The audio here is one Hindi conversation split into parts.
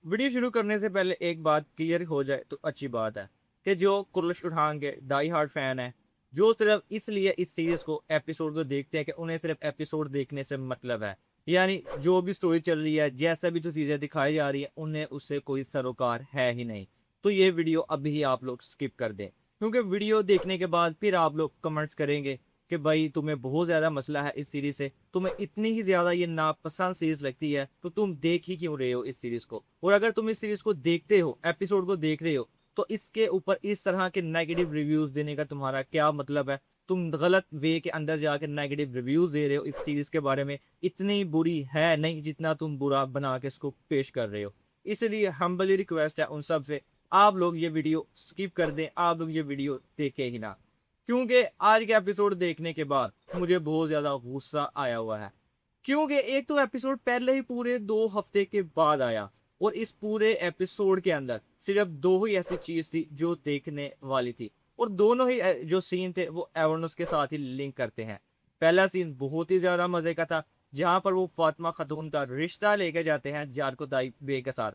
वीडियो शुरू करने से पहले एक बात क्लियर हो जाए तो अच्छी बात है कि जो कुर्लिश उठान के डाई हार्ड फैन है, जो सिर्फ इसलिए इस सीरीज को एपिसोड को देखते हैं कि उन्हें सिर्फ एपिसोड देखने से मतलब है, यानी जो भी स्टोरी चल रही है, जैसा भी जो चीज़ें दिखाई जा रही है, उन्हें उससे कोई सरोकार है ही नहीं। तो ये वीडियो अभी ही आप लोग स्किप कर दें, क्योंकि वीडियो देखने के बाद फिर आप लोग कमेंट्स करेंगे कि भाई तुम्हें बहुत ज़्यादा मसला है इस सीरीज़ से, तुम्हें इतनी ही ज़्यादा ये नापसंद सीरीज़ लगती है तो तुम देख ही क्यों रहे हो इस सीरीज़ को। और अगर तुम इस सीरीज़ को देखते हो, एपिसोड को देख रहे हो, तो इसके ऊपर इस तरह के नेगेटिव रिव्यूज़ देने का तुम्हारा क्या मतलब है। तुम गलत वे के अंदर जाकर नेगेटिव रिव्यूज़ दे रहे हो इस सीरीज़ के बारे में, इतनी बुरी है नहीं जितना तुम बुरा बना के इसको पेश कर रहे हो। इसलिए हम्बली रिक्वेस्ट है उन सब से, आप लोग ये वीडियो स्किप कर दें, आप लोग ये वीडियो देखें ही ना, क्योंकि आज के एपिसोड देखने के बाद मुझे बहुत ज़्यादा गुस्सा आया हुआ है। क्योंकि एक तो एपिसोड पहले ही पूरे 2 हफ्ते के बाद आया, और इस पूरे एपिसोड के अंदर सिर्फ 2 ही ऐसी चीज़ थी जो देखने वाली थी, और दोनों ही जो सीन थे वो एवर्नस के साथ ही लिंक करते हैं। पहला सीन बहुत ही ज़्यादा मज़े का था, जहाँ पर वो फातिमा खातून का रिश्ता लेके जाते हैं जारकुताई बे के साथ।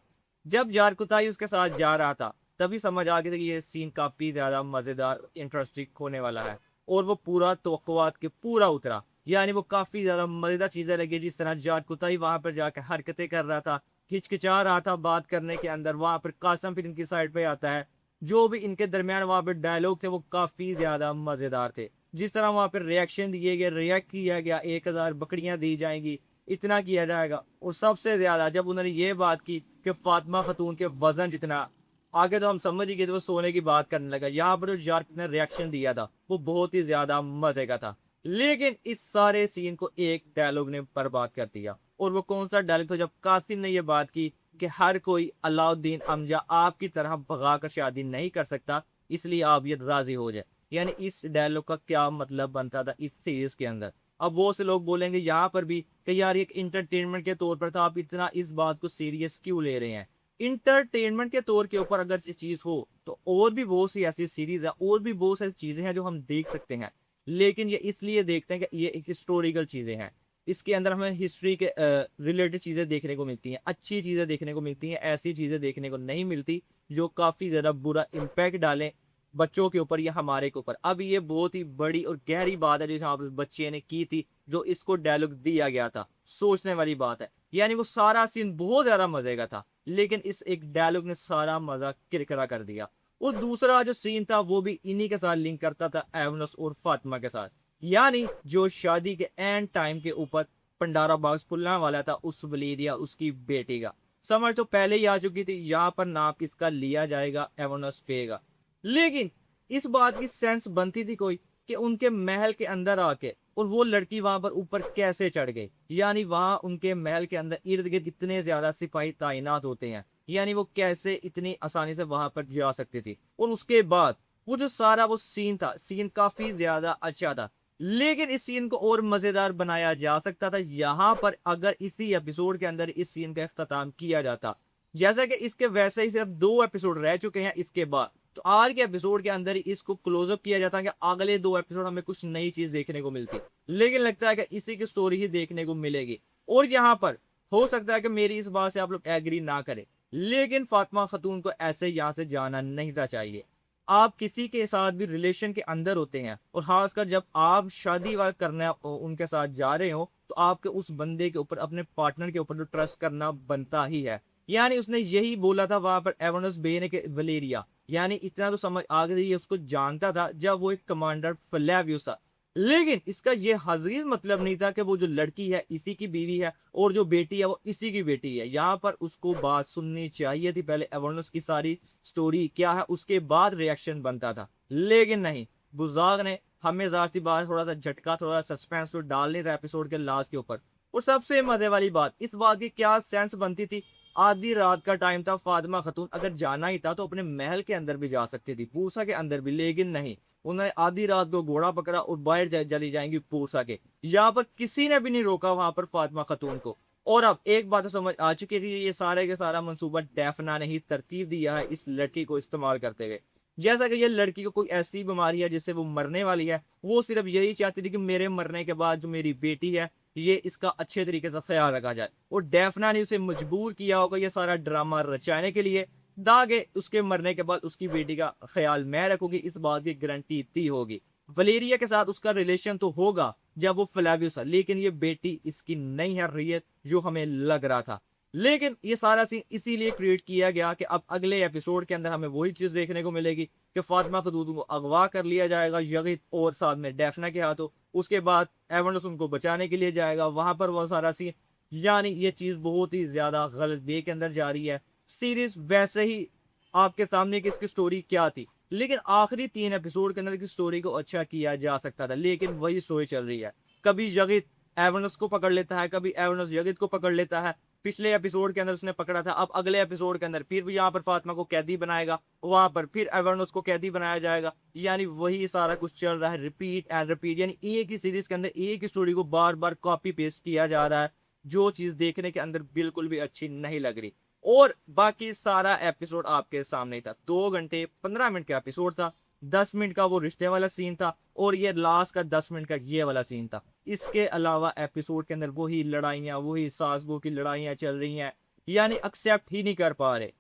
जब जारकुताई उसके साथ जा रहा था, तभी समझ आ गया था कि ये सीन काफ़ी ज़्यादा मज़ेदार इंटरेस्टिंग होने वाला है, और वो पूरा तवक्कुआत के पूरा उतरा। यानी वो काफ़ी ज़्यादा मज़ेदार चीज़ें लगी, जिस तरह जाट कुताई वहाँ पर जाकर हरकतें कर रहा था, हिचकिचा रहा था बात करने के अंदर, वहाँ पर कासम फिर इनकी साइड पे आता है। जो भी इनके दरमियान वहाँ पर डायलॉग थे वो काफ़ी ज़्यादा मज़ेदार थे। जिस तरह वहाँ पर रिएक्शन दिए गए, रिएक्ट किया गया, 1000 बकरियाँ दी जाएँगी, इतना किया जाएगा। और सबसे ज़्यादा जब उन्होंने ये बात की कि फातिमा खातून के वज़न जितना, आगे तो हम समझ ही गए थे वो सोने की बात करने लगा। यहाँ पर जो जाट ने रिएक्शन दिया था वो बहुत ही ज़्यादा मज़े का था। लेकिन इस सारे सीन को एक डायलॉग ने बर्बाद कर दिया, और वो कौन सा डायलॉग था, जब कासिम ने ये बात की कि हर कोई अलाउद्दीन अमजा आपकी तरह भगा कर शादी नहीं कर सकता, इसलिए आप ये राजी हो जाए। यानी इस डायलॉग का क्या मतलब बनता था इस सीरीज के अंदर। अब वो से लोग बोलेंगे यहाँ पर भी कि यार एक इंटरटेनमेंट के तौर पर था, आप इतना इस बात को सीरियस क्यों ले रहे हैं। इंटरटेनमेंट के तौर के ऊपर अगर ये चीज़ हो तो और भी बहुत सी ऐसी सीरीज है, और भी बहुत सारी चीज़ें हैं जो हम देख सकते हैं। लेकिन ये इसलिए देखते हैं कि ये एक हिस्टोरिकल चीज़ें हैं। इसके अंदर हमें हिस्ट्री के रिलेटेड चीज़ें देखने को मिलती हैं, अच्छी चीज़ें देखने को मिलती हैं, ऐसी चीज़ें देखने को नहीं मिलती जो काफ़ी ज़्यादा बुरा इम्पैक्ट डालें बच्चों के ऊपर या हमारे के ऊपर। अब ये बहुत ही बड़ी और गहरी बात है जो यहाँ पर बच्चे ने की थी, जो इसको डायलॉग दिया गया था, सोचने वाली बात है। यानी वो सारा सीन बहुत ज़्यादा मज़े का था, लेकिन इस एक डायलॉग ने सारा मज़ा किरकिरा कर दिया। और दूसरा जो सीन था वो भी इन्हीं के साथ लिंक करता था, एवनस और फातिमा के साथ। यानी जो शादी के एंड टाइम के ऊपर पंडारा बाग्स खुलने वाला था उस वलीदिया उसकी बेटी का, समझ तो पहले ही आ चुकी थी, यहाँ पर नाम किसका लिया जाएगा, एवनस पे का। लेकिन इस बात की सेंस बनती थी कोई कि उनके महल के अंदर आके और वो लड़की वहां पर ऊपर कैसे चढ़ गई। यानी वहां उनके महल के अंदर इर्द गिर्द इतने ज्यादा सिपाही तैनात होते हैं, यानी वो कैसे इतनी आसानी से वहां पर जा सकती थी। और उसके बाद वो जो सारा वो सीन था, सीन काफी ज्यादा अच्छा था। लेकिन इस सीन को और मजेदार बनाया जा सकता था यहाँ पर, अगर इसी एपिसोड के अंदर इस सीन का इख्तिताम किया जाता। जैसा कि इसके वैसे ही सिर्फ 2 एपिसोड रह चुके हैं इसके बाद, तो आज के एपिसोड के अंदर ही इसको क्लोजअप किया जाता है कि अगले 2 एपिसोड हमें कुछ नई चीज देखने को मिलती। लेकिन लगता है कि इसी की स्टोरी ही देखने को मिलेगी। और यहाँ पर हो सकता है कि मेरी इस बात से आप लोग एग्री ना करें, लेकिन फातिमा खातून को ऐसे यहाँ से जाना नहीं था चाहिए। आप किसी के साथ भी रिलेशन के अंदर होते हैं, और खासकर जब आप शादी वाला करने उनके साथ जा रहे हो, तो आपके उस बंदे के ऊपर, अपने पार्टनर के ऊपर, जो ट्रस्ट करना बनता ही है। यानी उसने यही बोला था वहां पर एवनस बे ने, वलेरिया, यानी इतना तो समझ आ गई, उसको जानता था जब वो एक कमांडर फ्लेवियस था। लेकिन इसका ये हरगिज मतलब नहीं था कि वो जो लड़की है इसी की बीवी है, और जो बेटी है वो इसी की बेटी है। यहाँ पर उसको बात सुननी चाहिए थी पहले, एवर्नस की सारी स्टोरी क्या है उसके बाद रिएक्शन बनता था। लेकिन नहीं, बुज़ाग ने हमें ज़ाहिर सी बात थोड़ा सा झटका, थोड़ा सस्पेंस तो डालने था एपिसोड के लास्ट के ऊपर। और सबसे मजे वाली बात, इस बात की क्या सेंस बनती थी, आधी रात का टाइम था, फातिमा खातून अगर जाना ही था तो अपने महल के अंदर भी जा सकती थी, पूसा के अंदर भी। लेकिन नहीं, उन्होंने आधी रात को घोड़ा पकड़ा और बाहर चली जाएंगी पूसा के। यहाँ पर किसी ने भी नहीं रोका वहां पर फातिमा खातून को। और अब एक बात तो समझ आ चुकी है कि ये सारे के सारा मंसूबा डेफना ने ही तरतीब दिया है इस लड़की को इस्तेमाल करते हुए। जैसा कि ये लड़की को कोई ऐसी बीमारी है जिससे वो मरने वाली है, वो सिर्फ यही चाहती थी कि मेरे मरने के बाद जो मेरी बेटी है ये इसका अच्छे तरीके से ख्याल रखा जाए। और डेफना ने उसे मजबूर किया होगा ये सारा ड्रामा रचाने के लिए, ताकि उसके मरने के बाद उसकी बेटी का ख्याल मैं रखूंगी, इस बात की गारंटी दी होगी। वलेरिया के साथ उसका रिलेशन तो होगा जब वो फ्लेवियस है, लेकिन ये बेटी इसकी नहीं है रियत जो हमें लग रहा था। लेकिन ये सारा सीन इसीलिए क्रिएट किया गया कि अब अगले एपिसोड के अंदर हमें वही चीज देखने को मिलेगी कि फातिमा फदूद को अगवा कर लिया जाएगा यगित और साथ में डेफना के हाथों। उसके बाद एवेंडस उनको बचाने के लिए जाएगा, वहां पर वो सारा सीन, यानी ये चीज बहुत ही ज्यादा गलत वे के अंदर जा रही है। सीरीज वैसे ही आपके सामने कि इसकी स्टोरी क्या थी, लेकिन आखिरी 3 एपिसोड के अंदर की स्टोरी को अच्छा किया जा सकता था, लेकिन वही स्टोरी चल रही है। कभी यगित एवेंडस को पकड़ लेता है, कभी एवेंडस यगित को पकड़ लेता है। पिछले एपिसोड के अंदर उसने पकड़ा था, अब अगले एपिसोड के अंदर फिर भी यहाँ पर फातिमा को कैदी बनाएगा, वहां पर फिर एवेंडस को कैदी बनाया जाएगा। यानी वही सारा कुछ चल रहा है, रिपीट एंड रिपीट। यानी एक ही सीरीज के अंदर एक ही स्टोरी को बार बार कॉपी पेस्ट किया जा रहा है, जो चीज देखने के अंदर बिल्कुल भी अच्छी नहीं लग रही। और बाकी सारा एपिसोड आपके सामने था, 2 घंटे 15 मिनट का एपिसोड था। 10 मिनट का वो रिश्ते वाला सीन था और ये लास्ट का 10 मिनट का ये वाला सीन था। इसके अलावा एपिसोड के अंदर वही लड़ाइयाँ, वही सास बहू की लड़ाइयाँ चल रही हैं, यानी एक्सेप्ट ही नहीं कर पा रहे।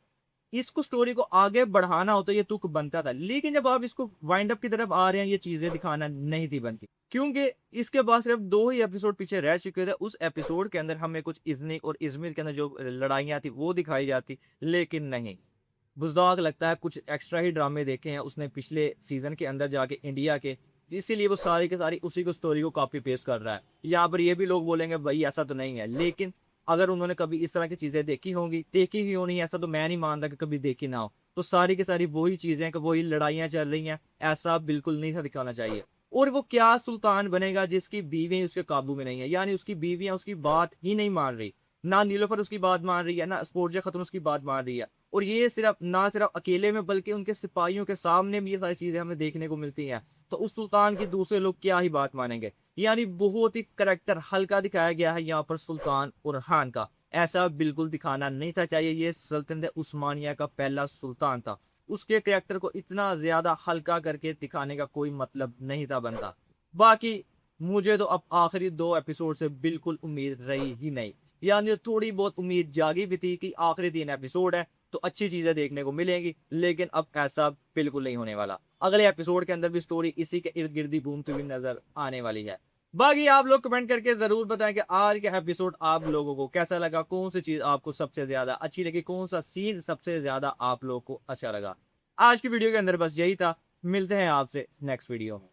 इसको स्टोरी को आगे बढ़ाना हो तो ये तुक बनता था, लेकिन जब आप इसको वाइंड अप की तरफ आ रहे हैं, ये चीजें दिखाना नहीं थी बनती, क्योंकि इसके बाद सिर्फ 2 ही एपिसोड पीछे रह चुके थे। उस एपिसोड के अंदर हमें कुछ इजनिक और इजमिर के अंदर जो लड़ाइयाँ थी वो दिखाई जाती, लेकिन नहीं। बुज़दाग लगता है कुछ एक्स्ट्रा ही ड्रामे देखे हैं उसने पिछले सीजन के अंदर जाके इंडिया के, इसीलिए वो सारी के सारी उसी को स्टोरी को कॉपी पेस्ट कर रहा है। यहाँ पर ये भी लोग बोलेंगे भाई ऐसा तो नहीं है, लेकिन अगर उन्होंने कभी इस तरह की चीज़ें देखी होंगी, देखी ही होनी, ऐसा तो मैं नहीं मानता कि कभी देखी ना हो। तो सारी की सारी वही चीज़ें कि वही लड़ाइयाँ चल रही हैं, ऐसा बिल्कुल नहीं था दिखाना चाहिए। और वो क्या सुल्तान बनेगा जिसकी बीवी उसके काबू में नहीं है, यानी उसकी बीवियाँ उसकी बात ही नहीं मान रही, ना नीलोफर उसकी बात मान रही है, ना स्पोर्जा खतून उसकी बात मान रही है। और ये सिर्फ ना सिर्फ अकेले में बल्कि उनके सिपाहियों के सामने भी ये सारी चीज़ें हमें देखने को मिलती हैं। तो उस सुल्तान की दूसरे लोग क्या ही बात मानेंगे। यानी बहुत ही करैक्टर हल्का दिखाया गया है यहाँ पर सुल्तान उरहान का, ऐसा बिल्कुल दिखाना नहीं था चाहिए। ये सल्तनत उस्मानिया का पहला सुल्तान था, उसके करैक्टर को इतना ज़्यादा हल्का करके दिखाने का कोई मतलब नहीं था बनता। बाकी मुझे तो अब आखिरी 2 एपिसोड से बिल्कुल उम्मीद रही ही नहीं, यानी थोड़ी बहुत उम्मीद जागी भी थी कि आखिरी 3 एपिसोड है तो अच्छी चीजें देखने को मिलेंगी, लेकिन अब ऐसा बिल्कुल नहीं होने वाला। अगले एपिसोड के अंदर भी स्टोरी इसी के इर्द गिर्द ही घूमती हुई नजर आने वाली है। बाकी आप लोग कमेंट करके जरूर बताएं कि आज का एपिसोड आप लोगों को कैसा लगा, कौन सी चीज आपको सबसे ज्यादा अच्छी लगी, कौन सा सीन सबसे ज्यादा आप लोगों को अच्छा लगा। आज की वीडियो के अंदर बस यही था, मिलते हैं आपसे नेक्स्ट वीडियो में।